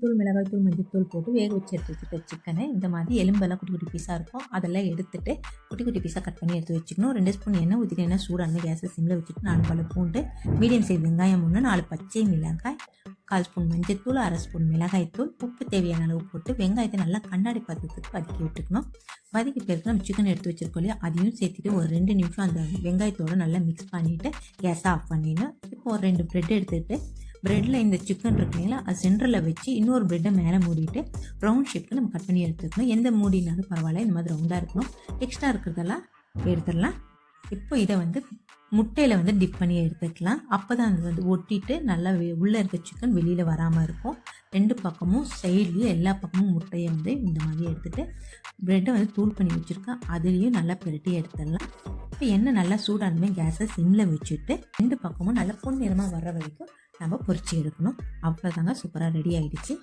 மல்லித்தூள், மிளகாய்த்தூள், மஞ்சள்தூள் போட்டு வேக வச்சு எடுத்து வச்சுட்டு சிக்கனை இந்த மாதிரி எலும்பெல்லாம் குட்டி குட்டி பீஸாக இருக்கும், அதெல்லாம் எடுத்துட்டு குட்டி குட்டி பீஸாக கட் பண்ணி எடுத்து வச்சுக்கணும். 2 ஸ்பூன் எண்ணெய் ஊற்றிட்டு எண்ணெய் சூடான கேஸை சிம்மில் வச்சுட்டு 4 பல் பூண்டு, மீடியம் சைஸ் வெங்காயம் 1, 4 பச்சை மிளகாய், 1/4 ஸ்பூன் மஞ்சள்தூள், 1/2 ஸ்பூன் மிளகாய்த்தூள், உப்பு தேவையான அளவு போட்டு வெங்காயத்தை நல்லா கண்ணாடி பதத்துக்கு வதக்கி விட்டுக்கணும். வதக்கி பிறகு நம்ம சிக்கன் எடுத்து வச்சுருக்கோம் இல்லையா, அதையும் சேர்த்துட்டு ஒரு 2 நிமிஷம் அந்த வெங்காயத்தோடு நல்லா மிக்ஸ் பண்ணிவிட்டு கேஸை ஆஃப் பண்ணிடணும். இப்போ ஒரு 2 ப்ரெட் எடுத்துகிட்டு ப்ரெட்டில் இந்த சிக்கன் இருக்கு இல்லைங்களா, அது சென்டரில் வச்சு இன்னொரு ப்ரெட்டை மேலே மூடிட்டு ரவுண்ட் ஷேப்புக்கு நம்ம கட் பண்ணி எடுத்துக்கணும். எந்த மூடினாலும் பரவாயில்ல, இந்த மாதிரி ரவுண்டாக இருக்கணும். எக்ஸ்ட்ரா இருக்கிறதெல்லாம் எடுத்துடலாம். இப்போ இதை முட்டையில் டிப் பண்ணி எடுத்துக்கலாம். அப்போ தான் அது ஒட்டிட்டு நல்லா உள்ளே இருக்க சிக்கன் வெளியில் வராமல் இருக்கும். 2 பக்கமும் சைட்லேயும் எல்லா பக்கமும் முட்டையை இந்த மாதிரி எடுத்துகிட்டு ப்ரெட்டை தூள் பண்ணி வச்சுருக்கேன், அதுலேயும் நல்லா பெரட்டி எடுத்துடலாம். இப்போ எண்ணெய் நல்லா சூடானுமே கேஸை சிம்மில் வச்சுட்டு 2 பக்கமும் நல்லா பொன்னிறமாக வர்ற வரைக்கும் நம்ம பொரிச்சு எடுக்கணும். அவ்வளோதாங்க, சூப்பராக ரெடி ஆகிடுச்சு.